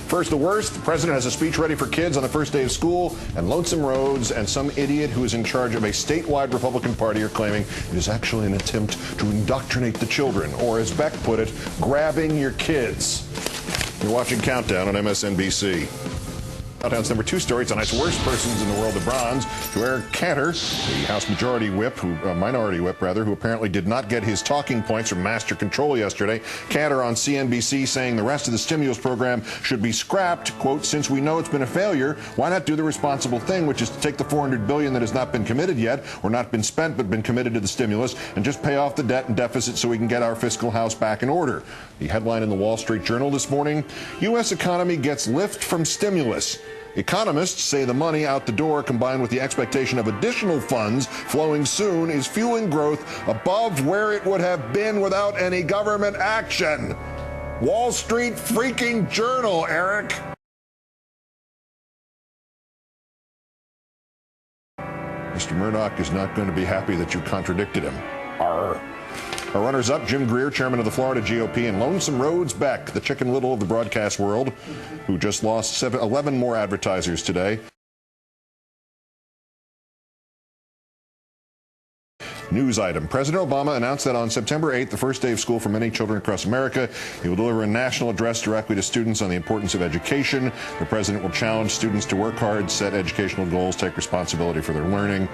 First, the worst. The president has a speech ready for kids on the first day of school, and lonesome roads, and some idiot who is in charge of a statewide Republican Party are claiming it is actually an attempt to indoctrinate the children, or as Beck put it, grabbing your kids. You're watching Countdown on MSNBC. Countdown's number 2 story. Tonight's worst persons in the world of bronze. To Eric Cantor, the House Minority Whip, who apparently did not get his talking points from Master Control yesterday. Cantor on CNBC saying the rest of the stimulus program should be scrapped. Quote, since we know it's been a failure, why not do the responsible thing, which is to take the $400 billion that has not been committed yet, or not been spent but been committed to the stimulus, and just pay off the debt and deficit so we can get our fiscal house back in order. The headline in the Wall Street Journal this morning, U.S. economy gets lift from stimulus. Economists say the money out the door, combined with the expectation of additional funds flowing soon, is fueling growth above where it would have been without any government action. Wall Street freaking Journal, Eric. Mr. Murdoch is not going to be happy that you contradicted him. Arr. Our runners-up, Jim Greer, chairman of the Florida GOP, and Lonesome Rhodes Beck, the Chicken Little of the broadcast world, who just lost 11 more advertisers today. News item. President Obama announced that on September 8th, the first day of school for many children across America, he will deliver a national address directly to students on the importance of education. The president will challenge students to work hard, set educational goals, take responsibility for their learning.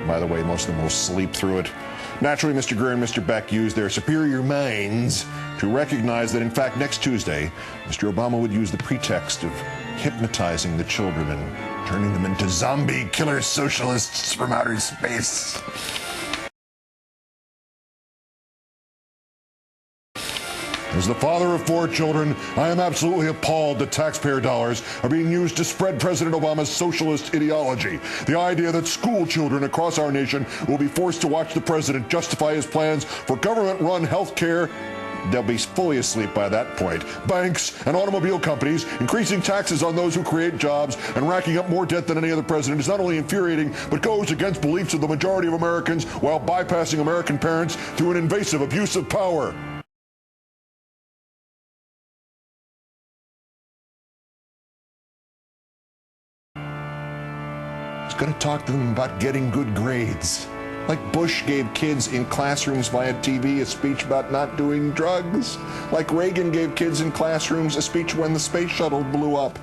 By the way, most of them will sleep through it. Naturally, Mr. Greer and Mr. Beck used their superior minds to recognize that, in fact, next Tuesday, Mr. Obama would use the pretext of hypnotizing the children and turning them into zombie killer socialists from outer space. As the father of 4 children, I am absolutely appalled that taxpayer dollars are being used to spread President Obama's socialist ideology. The idea that school children across our nation will be forced to watch the president justify his plans for government-run health care. They'll be fully asleep by that point. Banks and automobile companies increasing taxes on those who create jobs and racking up more debt than any other president is not only infuriating, but goes against beliefs of the majority of Americans while bypassing American parents through an invasive abuse of power. Going to talk to them about getting good grades. Like Bush gave kids in classrooms via TV a speech about not doing drugs. Like Reagan gave kids in classrooms a speech when the space shuttle blew up.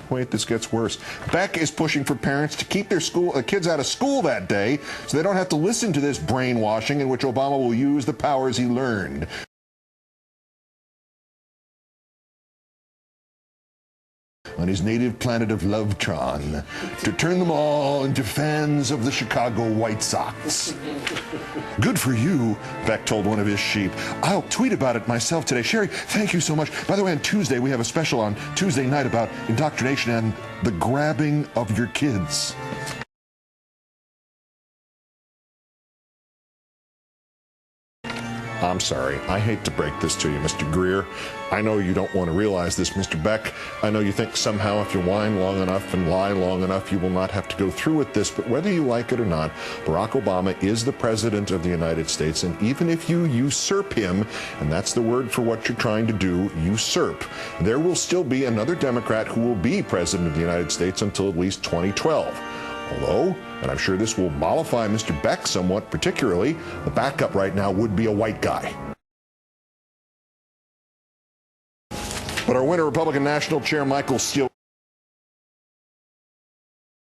Wait, this gets worse. Beck is pushing for parents to keep their kids out of school that day so they don't have to listen to this brainwashing in which Obama will use the powers he learned. On his native planet of Lovetron, to turn them all into fans of the Chicago White Sox. Good for you, Beck told one of his sheep. I'll tweet about it myself today. Sherry, thank you so much. By the way, on Tuesday, we have a special on Tuesday night about indoctrination and the grabbing of your kids. I'm sorry. I hate to break this to you, Mr. Greer. I know you don't want to realize this, Mr. Beck. I know you think somehow if you whine long enough and lie long enough, you will not have to go through with this. But whether you like it or not, Barack Obama is the president of the United States. And even if you usurp him, and that's the word for what you're trying to do, usurp, there will still be another Democrat who will be president of the United States until at least 2012. Although, and I'm sure this will mollify Mr. Beck somewhat particularly, the backup right now would be a white guy. But our winner, Republican National Chair Michael Steele,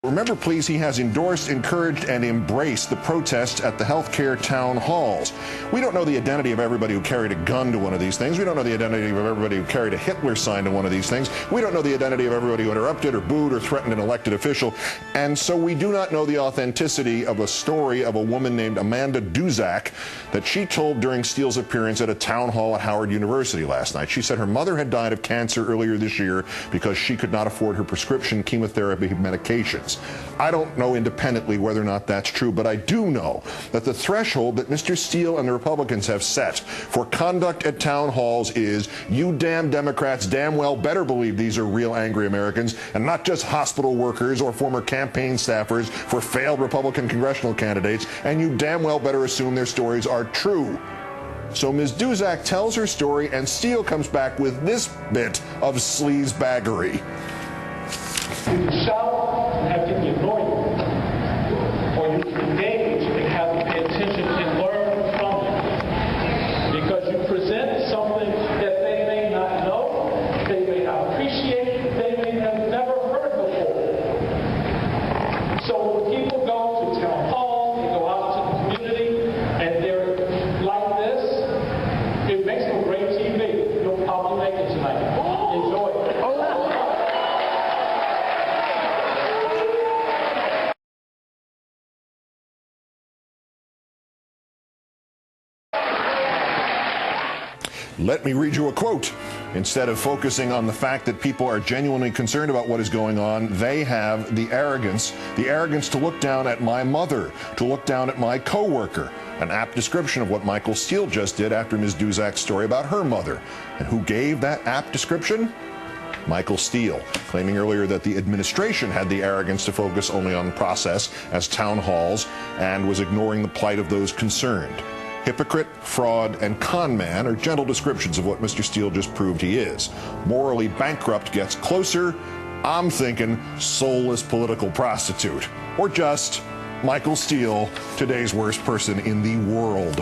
remember, please, he has endorsed, encouraged, and embraced the protests at the healthcare town halls. We don't know the identity of everybody who carried a gun to one of these things. We don't know the identity of everybody who carried a Hitler sign to one of these things. We don't know the identity of everybody who interrupted or booed or threatened an elected official. And so we do not know the authenticity of a story of a woman named Amanda Duzak that she told during Steele's appearance at a town hall at Howard University last night. She said her mother had died of cancer earlier this year because she could not afford her prescription chemotherapy medications. I don't know independently whether or not that's true, but I do know that the threshold that Mr. Steele and the Republicans have set for conduct at town halls is, you damn Democrats damn well better believe these are real angry Americans and not just hospital workers or former campaign staffers for failed Republican congressional candidates, and you damn well better assume their stories are true. So Ms. Duzak tells her story, and Steele comes back with this bit of sleazebaggery. You can shout and have people ignore you, or you can engage and have them pay attention and learn from you. Because you present something that they may not know, they may not appreciate, they may have never heard before. So when people go to town hall, they go out to the community, and they're like this, it makes for great TV. You'll probably make it tonight. Enjoy it. Let me read you a quote. Instead of focusing on the fact that people are genuinely concerned about what is going on, they have the arrogance to look down at my mother, to look down at my coworker. An apt description of what Michael Steele just did after Ms. Duzak's story about her mother. And who gave that apt description? Michael Steele, claiming earlier that the administration had the arrogance to focus only on process as town halls and was ignoring the plight of those concerned. Hypocrite, fraud, and con man are gentle descriptions of what Mr. Steele just proved he is. Morally bankrupt gets closer. I'm thinking soulless political prostitute. Or just Michael Steele, today's worst person in the world.